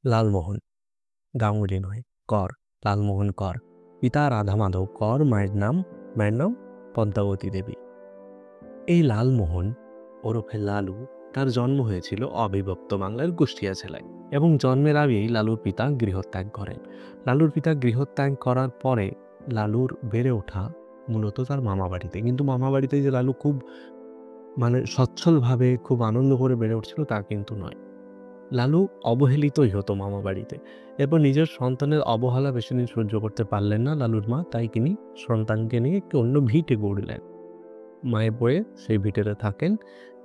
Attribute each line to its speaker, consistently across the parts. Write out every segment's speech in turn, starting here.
Speaker 1: লালমোহন, গাঙ্গুলি নয়, কর, লালমোহন কর। পিতা রাধা মাধব কর, মায়ের নাম পদ্মাবতী দেবী। এই লালমোহন ওরফে লালু, তার জন্ম হয়েছিল অবিভক্ত বাংলার কুষ্টিয়া জেলায় এবং জন্মের আগেই লালুর পিতা গৃহত্যাগ করেন। লালুর পিতা গৃহত্যাগ করার পরে লালুর বেড়ে ওঠা মূলত তার মামা বাড়িতে, কিন্তু মামা বাড়িতে যে লালু খুব সচ্ছলভাবে খুব আনন্দ করে বেড়ে উঠছিল তা কিন্তু নয়। লালু অবহেলিতই হতো মামা বাড়িতে। এরপর নিজের সন্তানের অবহেলা বেশিদিন সহ্য করতে পারলেন না লালুর মা, তাই তিনি সন্তানকে নিয়ে একটি অন্য ভিটে গড়লেন। মায়ের বয়ে সেই ভিটেতে থাকেন,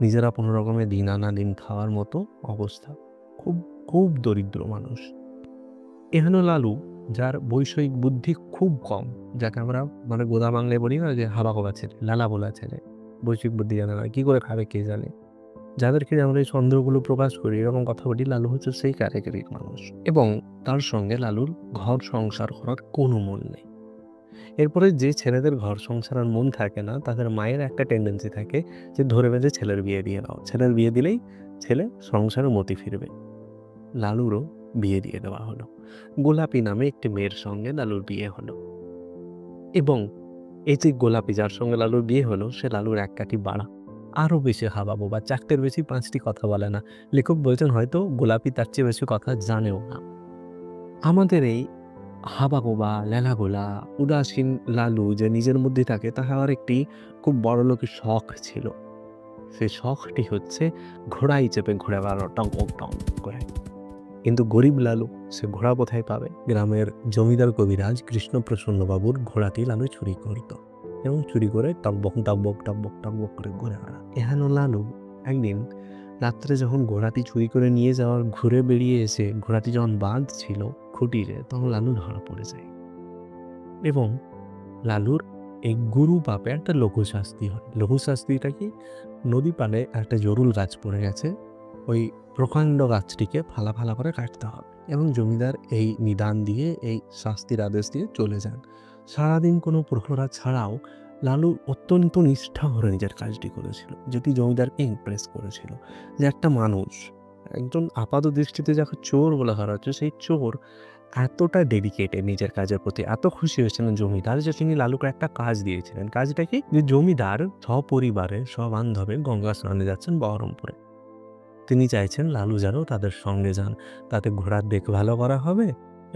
Speaker 1: নিজেরা কোনো রকমে দিন আনা দিন খাওয়ার মতো অবস্থা। খুব খুব দরিদ্র মানুষ। এহেন লালু, যার বৈষয়িক বুদ্ধি খুব কম, যাকে আমরা গোদা বাংলায় বলি না যে হাবাগোবা ছেলে, লালা বলা ছেলে, বৈষয়িক বুদ্ধি জানে না, কি করে খাবে কে জানে, যাদেরকে আমরা এই ছন্দগুলো প্রকাশ করি এরকম কথা বলি, লালু হচ্ছে সেই ক্যাটাগরির মানুষ। এবং তার সঙ্গে লালুর ঘর সংসার করার কোনো মন নেই। এরপরে যে ছেলেদের ঘর সংসারের মন থাকে না, তাদের মায়ের একটা টেন্ডেন্সি থাকে যে ধরে বেঁধে ছেলের বিয়ে দিয়ে দাও, ছেলের বিয়ে দিলেই ছেলে সংসারে মতি ফিরবে। লালুরও বিয়ে দিয়ে দেওয়া হলো। গোলাপি নামে একটি মেয়ের সঙ্গে লালুর বিয়ে হলো। এবং এই যে গোলাপি যার সঙ্গে লালুর বিয়ে হলো, সে লালুর এক কাঠি বাড়া, আরও বেশি হাবাবোবা, চারটের বেশি পাঁচটি কথা বলে না। লেখক বলছেন হয়তো গোলাপি তার চেয়ে বেশি কথা জানেও না। আমাদের এই হাবাগোবা, লেলাগোলা, উদাসীন লালু যে নিজের মধ্যে থাকে, তাহার একটি খুব বড়লোকি শখ ছিল। সেই শখটি হচ্ছে ঘোড়ায় চেপে ঘুরে বেড়ানো, টং টং করে। কিন্তু গরিব লালু সে ঘোড়া কোথায় পাবে? গ্রামের জমিদার কবিরাজ কৃষ্ণপ্রসন্নবাবুর ঘোড়াটি লালু চুরি করত এবং চুরি করে টকবক টকবক টকবক টকবক করে ঘুরে বেড়া। এহেন লালু একদিন রাত্রে যখন ঘোড়াটি চুরি করে নিয়ে যাওয়ার ঘুরে বেরিয়ে এসে ঘোড়াটি যখন বাঁধছিল খুঁটিরে, তখন লালু ধরা পড়ে যায় এবং লালুর এই গুরু পাপে একটা লঘু শাস্তি হয়। লঘু শাস্তিটা কি? নদী পাড়ে একটা জরুল গাছ পড়ে গেছে, ওই প্রকাণ্ড গাছটিকে ফালা ফালা করে কাটতে হবে এবং জমিদার এই নিদান দিয়ে, এই শাস্তির আদেশ দিয়ে চলে যান। সারাদিন কোনো প্রহরা ছাড়াও লালু অত্যন্ত নিষ্ঠা ভরে নিজের কাজটি করেছিল, যেটি জমিদারকে ইমপ্রেস করেছিল যে একটা মানুষ, একজন আপাত দৃষ্টিতে যাকে চোর বলে ধরা হচ্ছে, সেই চোর এতটা ডেডিকেটেড নিজের কাজের প্রতি, এত খুশি হয়েছিলেন জমিদার যে তিনি লালুকে একটা কাজ দিয়েছিলেন। কাজটা কি? যে জমিদার সপরিবারে সবান্ধবে গঙ্গা স্নানে যাচ্ছেন বহরমপুরে। তিনি চাইছেন লালু যেন তাদের সঙ্গে যান, তাতে ঘোড়ার দেখভালও করা হবে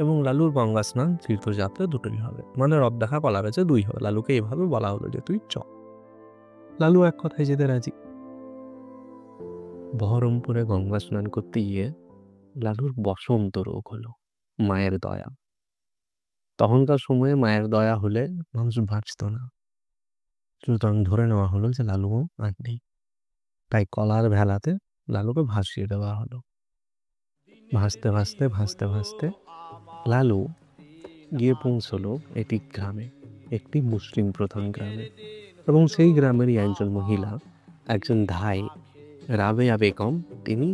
Speaker 1: এবং লালুর গঙ্গা স্নান তীর্থযাত্রা দুটোই হবে, রব দেখা কলা বেচে দুই হবে। লালুকে এভাবে বলা হলো যে তুই চ। লালু এক কথায় যেতে রাজি। বহরমপুরে গঙ্গা স্নান করতে গিয়ে লালুর বসন্ত রোগ হলো, মায়ের দয়া। তখনকার সময়ে মায়ের দয়া হলে মানুষ বাঁচত না, সুতরাং ধরে নেওয়া হলো যে লালুও আর নেই। তাই কলার ভেলাতে লালুকে ভাসিয়ে দেওয়া হলো। ভাসতে ভাসতে ভাসতে ভাসতে লালু গিয়ে পৌঁছলো একটি গ্রামে, একটি মুসলিম প্রধান গ্রামে। এবং সেই গ্রামেরই একজন মহিলা, একজন ধাই, রাবেয়া বেগম, তিনি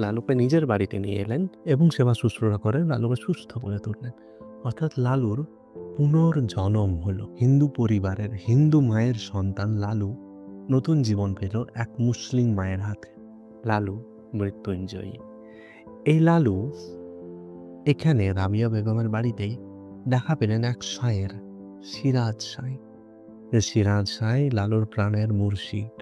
Speaker 1: লালুকে নিজের বাড়িতে নিয়ে এলেন এবং সেবা শুশ্রূষা করে লালুকে সুস্থ করে তুললেন। অর্থাৎ লালুর পুনর্জন্ম হলো। হিন্দু পরিবারের, হিন্দু মায়ের সন্তান লালু নতুন জীবন পেল এক মুসলিম মায়ের হাতে। লালু মৃত্যুঞ্জয়ী। এই লালু এখানে রাবিয়া বেগমের বাড়িতেই দেখা পেলেন এক শায়ের, সিরাজ শাহ। যে সিরাজ শাহ লালুর প্রাণের মুর্শিদ,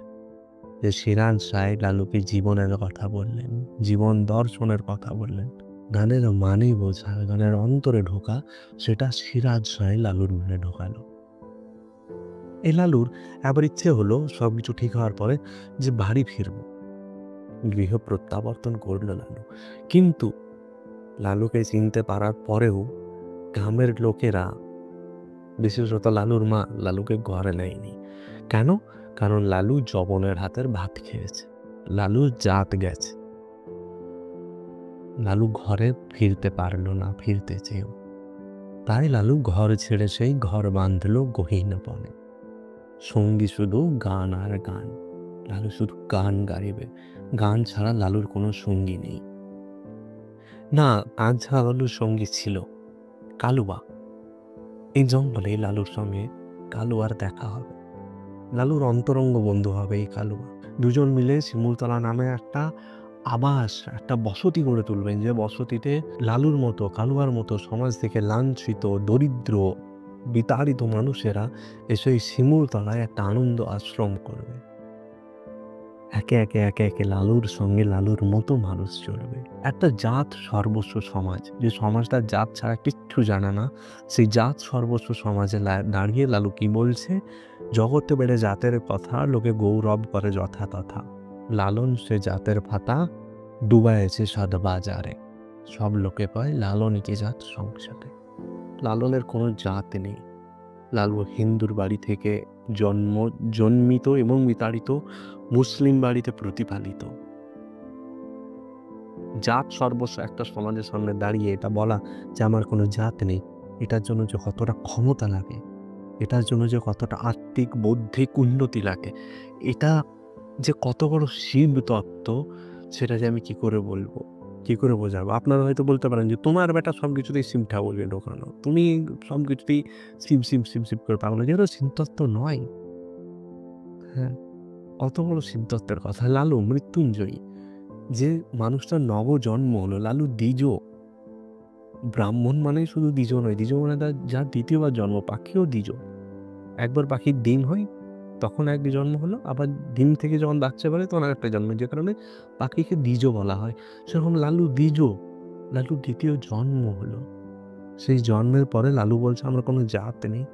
Speaker 1: যে সিরাজ শাহ লালুকে জীবনের কথা বললেন, জীবন দর্শনের কথা বললেন, গানের মানে বোঝা, গানের অন্তরে ঢোকা, সেটা সিরাজ শাহ লালুর মনে ঢোকালো। এই লালুর আবার ইচ্ছে হলো সব কিছু ঠিক হওয়ার পরে যে বাড়ি ফিরব। গৃহ প্রত্যাবর্তন করল লালু। কিন্তু লালুকে চিনতে পারার পরেও গ্রামের লোকেরা, বিশেষত লালুর মা, লালুকে ঘরে নেয়নি। কেন? কারণ লালু যবনের হাতের ভাত খেয়েছে, লালুর জাত গেছে। লালু ঘরে ফিরতে পারল না, ফিরতে চেয়েও। তাই লালু ঘর ছেড়ে সেই ঘর বাঁধল গহীনবনে। সঙ্গী শুধু গান আর গান। লালু শুধু গান গাইবে, গান ছাড়া লালুর কোনো সঙ্গী নেই। না, গান ছাড়া লালুর সঙ্গী ছিল কালুয়া। এই জঙ্গলে লালুর সঙ্গে কালুয়ার দেখা হবে, লালুর অন্তরঙ্গ বন্ধু হবে এই কালুয়া। দুজন মিলে শিমুলতলা নামে একটা আবাস, একটা বসতি গড়ে তুলবেন, যে বসতিতে লালুর মতো, কালুয়ার মতো সমাজ থেকে লাঞ্ছিত, দরিদ্র, বিতাড়িত মানুষেরা এসে এই শিমুলতলায় একটা আনন্দ আশ্রম করবে। একে একে লালুর সঙ্গে লালুর মতো মানুষ চলবে। একটা জাত সর্বস্ব সমাজ, যে সমাজটা জাত ছাড়া কিচ্ছু জানে না, সেই জাত সর্বস্ব সমাজে দাঁড়িয়ে লালু কি বলছে? জগতে বেড়ে জাতের কথা, লোকে গৌরব করে যথা তথা। লালন সে জাতের ভাতা, ডুবাইছে সাদ বাজারে। সব লোকে পায় লালন কি জাত সংসারে। লালনের কোনো জাত নেই। লালু হিন্দুর বাড়ি থেকে জন্মিত এবং বিতাড়িত মুসলিম বাড়িতে প্রতিপালিত। জাত সর্বস্ব একটা সমাজের সামনে দাঁড়িয়ে এটা বলা যে আমার কোনো জাত নেই, এটার জন্য যে কতটা ক্ষমতা লাগে, এটার জন্য যে কতটা আত্মিক বৌদ্ধিক উন্নতি লাগে, এটা যে কত বড় শিব তত্ত্ব, সেটা যে আমি কি করে বলবো, কি করে বোঝাবো? আপনারা হয়তো বলতে পারেন যে তোমার বেটা সব কিছুতেই শিব ঠাকুরকে ঢোকানো, তুমি সব কিছুতেই শিব শিব শিব শিব করে পাগল, যেটা শিব তত্ত্ব নয়। হ্যাঁ, কত বড় শিব তত্ত্বের কথা। লালু মৃত্যুঞ্জয়ী, যে মানুষটার নবজন্ম হলো, লালু দ্বিজ। ব্রাহ্মণ মানেই শুধু দ্বিজ নয়, দ্বিজ মানে যার দ্বিতীয়বার জন্ম। পাখিও দ্বিজ। একবার পাখির ডিম হয়, তখন এক জন্ম হলো, আবার ডিম থেকে যখন বাচ্চা বেরোয় তখন আরেকটা জন্ম, যে কারণে পাখিকে দ্বিজ বলা হয়। সেরকম লালু দ্বিজ, লালুর দ্বিতীয় জন্ম হলো। সেই জন্মের পরে লালু বলছে আমার কোনো জাত নেই,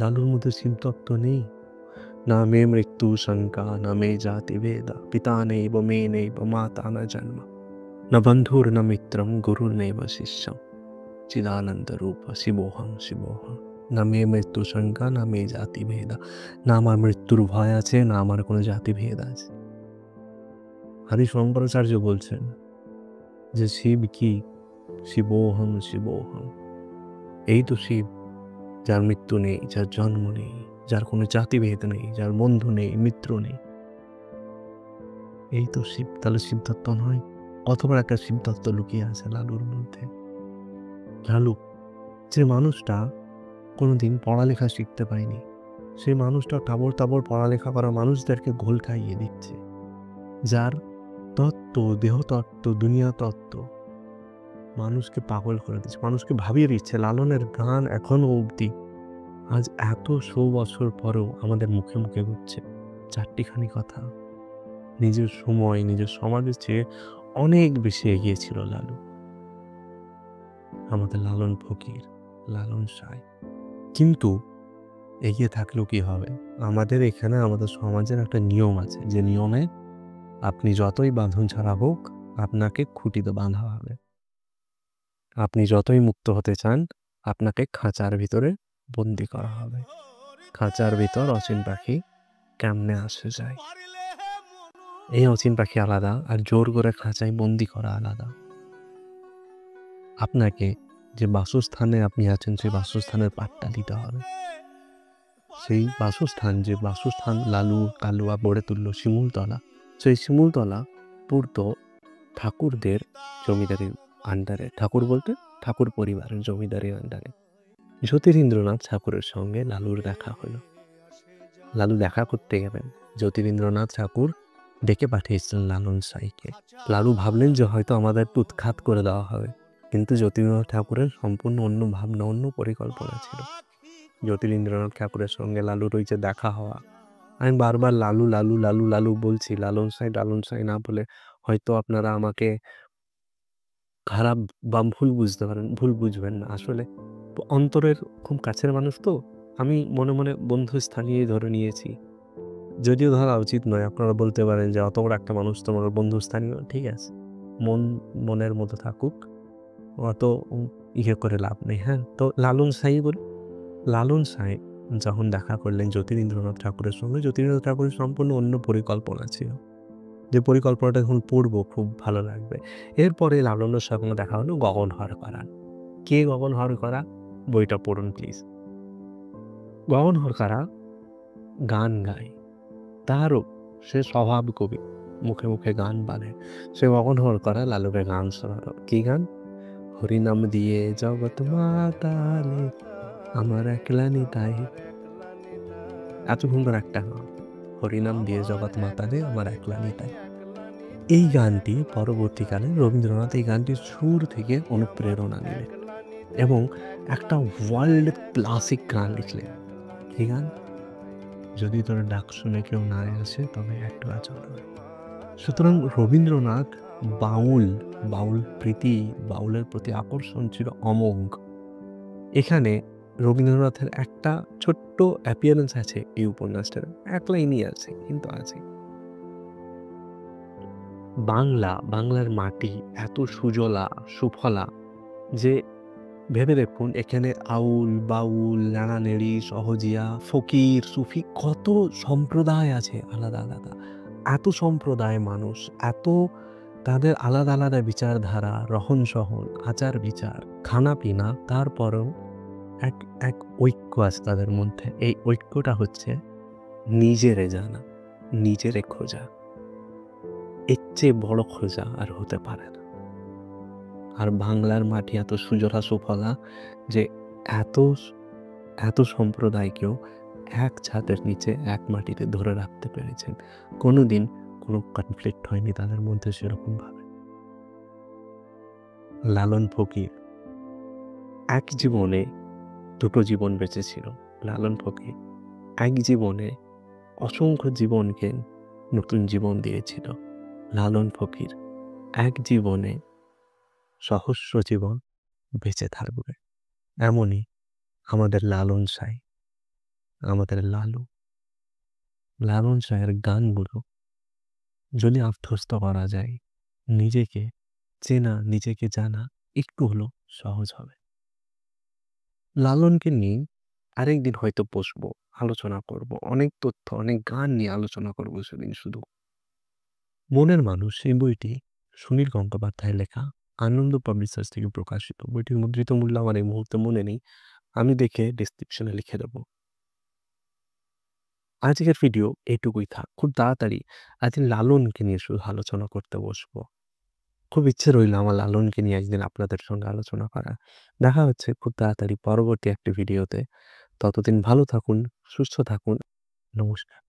Speaker 1: লালুর মধ্যে শিবতত্ত্ব নেই। না মে মৃত্যু শঙ্কা, না মে জাতি ভেদা, পিতা নেই ব মে নেই ব মাতা না জন্ম, না বন্ধুর না মিত্রম গুরুর নেব শিষ্যম, চিদানন্দ রূপ শিবোহং শিবোহং। না মে মৃত্যু শঙ্কা, না মে জাতি ভেদা, না আমার মৃত্যুর ভয় আছে, না আমার কোনো জাতি ভেদ আছে। হরি শঙ্করাচার্য বলছেন যে শিব কি? শিবোহং শিবোহং। এই তো শিব, যার মৃত্যু নেই, যার জন্ম নেই, যার কোনো জাতিভেদ নেই, যার বন্ধু নেই, মিত্র নেই। এই তো শিব। তাহলে শিবতত্ত্ব নয়? কতবার একটা শিবতত্ত্ব লুকিয়ে আছে লালুর মধ্যে। লালু, যে মানুষটা কোনোদিন পড়ালেখা শিখতে পায়নি, সেই মানুষটা তাবড় তাবড় পড়ালেখা করা মানুষদেরকে ঘোল খাইয়ে দিচ্ছে। যার তত্ত্ব, দেহতত্ত্ব, দুনিয়া তত্ত্ব মানুষকে পাগল করে দিচ্ছে, মানুষকে ভাবিয়ে দিচ্ছে। লালনের গান এখনো অবধি, আজ এত ১০০ বছর পরেও আমাদের মুখে মুখে ঘুরছে। চারটিখানি কথা। নিজের সময়, নিজের সমাজের চেয়ে অনেক বেশি এগিয়ে ছিল লালু। আমাদের লালন ফকির, লালন সাঁই। কিন্তু এগিয়ে থাকলেও কি হবে? আমাদের এখানে আমাদের সমাজের একটা নিয়ম আছে, যে নিয়মে আপনি যতই বাঁধন ছাড়া হোক, আপনাকে খুঁটিতে বাঁধা হবে। আপনি যতই মুক্ত হতে চান, আপনাকে খাঁচার ভিতরে বন্দি করা হবে। খাঁচার ভিতর অচিন পাখি কেমনে আসে যায়। এই অচিন পাখি আলাদা, আর জোর করে খাঁচায় বন্দি করা আলাদা। আপনাকে যে বাসস্থানে আপনি আছেন, সেই বাসস্থানের পাট্টা দিতে হবে। সেই বাসস্থান, যে বাসস্থান লালু কালুয়া গড়ে তুলল, শিমুলতলা, সেই শিমুলতলা পূর্ত ঠাকুরদের জমিদারির আন্ডারে। ঠাকুর বলতে ঠাকুর পরিবারের জমিদারির আন্ডারে। জ্যোতিরিন্দ্রনাথ ঠাকুরের সঙ্গে লালুর দেখা হলো। লালু দেখা করতে গেলেন, জ্যোতিরিন্দ্রনাথ ঠাকুর ডেকে পাঠিয়েছিলেন লালন সাঁইকে। লালু ভাবলেন যে হয়তো আমাদের উৎখাত করে দেওয়া হবে, কিন্তু জ্যোতিরিন্দ্রনাথ ঠাকুরের সম্পূর্ণ অন্য ভাবনা, অন্য পরিকল্পনা ছিল। জ্যোতিরিন্দ্রনাথ ঠাকুরের সঙ্গে লালুর ওই যে দেখা হওয়া, আমি বারবার লালু লালু লালু লালু বলছি, লালন সাঁই না বলে হয়তো আপনারা আমাকে খারাপ বা ভুল বুঝতে পারেন, ভুল বুঝবেন না। আসলে অন্তরের খুব কাছের মানুষ তো, আমি মনে মনে বন্ধু স্থানীয় ধরে নিয়েছি। যদিও ধরা উচিত নয়, আপনারা বলতে পারেন যে অত বড় একটা মানুষ তোমার বন্ধু স্থানীয়, ঠিক আছে, মনের মতো থাকুক, অত ইয়ে করে লাভ নেই। হ্যাঁ, তো লালন সাঁই বলি, লালন সাঁই যখন দেখা করলেন জ্যোতিরিন্দ্রনাথ ঠাকুরের সঙ্গে, জ্যোতিরিন্দ্রনাথ ঠাকুরের সম্পূর্ণ অন্য পরিকল্পনা ছিল, যে পরিকল্পনাটা এখন পড়বো, খুব ভালো লাগবে। এরপরে লালনের সঙ্গে দেখা হলো গগন হরকরার। কে গগন হরকরা? বইটা পড়ুন প্লিজ। গগন হরকরা গান গায়, তারও সে স্বভাব কবি, মুখে মুখে গান বাঁধে। সে গগন হরকরা লালুকে গান শোনালো। কি গান? হরিনাম দিয়ে জগৎ মাতালে আমার একলা নিতাই। এত সুন্দর একটা গান, হরিনাম দিয়ে জগৎ মাতালে আমার একলা নিতাই। এই গানটি পরবর্তীকালে রবীন্দ্রনাথ এই গানটির সুর থেকে অনুপ্রেরণা নিলেন এবং একটা ওয়ার্ল্ড ক্লাসিক গান লিখলেন। কি গান? যদি তোর ডাক শুনে কেউ না আসে তবে একটু আচল হয়। সুতরাং রবীন্দ্রনাথ বাউল, বাউল প্রীতি, বাউলের প্রতি আকর্ষণ ছিল অমোঘ। এখানে রবীন্দ্রনাথের একটা ছোট্ট অ্যাপিয়ারেন্স আছে এই উপন্যাসটার। এক লাইনই আছে কিন্তু আছে। বাংলার মাটি এত সুজলা, সুফলা যে ভেবে দেখুন এখানে আউল, বাউল, নাড়ানেড়ি, সহজিয়া, ফকির, সুফি কত সম্প্রদায় আছে আলাদা, আলাদা। এত সম্প্রদায় মানুষ, এত তাদের আলাদা, আলাদা বিচারধারা, রহন-সহন, আচার-বিচার, খানা-পিনা, তারপরেও এক এক ঐক্য আছে তাদের মধ্যে। এই ঐক্যটা হচ্ছে নিজেরে জানা, নিজেরে খোঁজা। এর চেয়ে বড় খোঁজা আর হতে পারে না। আর বাংলার মাটি এত সুজলা সুফলা যে এত এত সম্প্রদায়কেও এক ছাদের নিচে এক মাটিতে ধরে রাখতে পেরেছেন। কোনোদিন কোনো কনফ্লিক্ট হয়নি তাদের মধ্যে সেরকমভাবে। লালন ফকির এক জীবনে দুটো জীবন বেঁচেছিল। লালন ফকির এক জীবনে অসংখ্য জীবনকে নতুন জীবন দিয়েছিল। লালন ফকির এক জীবনে সহস্র জীবন বেঁচে থাকবে। এমনই আমাদের লালন সাঁই, আমাদের লালন সাঁইয়ের গানগুলো যদি আত্মস্থ করা যায়, নিজেকে চেনা, নিজেকে জানা একটু হলেও সহজ হবে। লালনকে নিয়ে আরেকদিন হয়তো বসবো, আলোচনা করব। অনেক তথ্য, অনেক গান নিয়ে আলোচনা করব সেদিন শুধু। মনের মানুষ এই বইটি সুনীল গঙ্গোপাধ্যায়ের লেখা, আনন্দ পাবলিশার্স থেকে প্রকাশিত। বইটির মুদ্রিত মূল্য আমার এই মুহূর্তে মনে নেই। আমি দেখে ডেসক্রিপশনে লিখে দেবো। আজকের ভিডিও এটুকুই থাক। খুব তাড়াতাড়ি আজকে লালনকে নিয়ে শুধু আলোচনা করতে বসবো। খুব ইচ্ছে রইল আমার লালনকে নিয়ে একদিন আপনাদের সঙ্গে আলোচনা করার। দেখা হচ্ছে খুব তাড়াতাড়ি পরবর্তী একটি ভিডিওতে। ততদিন ভালো থাকুন, সুস্থ থাকুন। নমস্কার।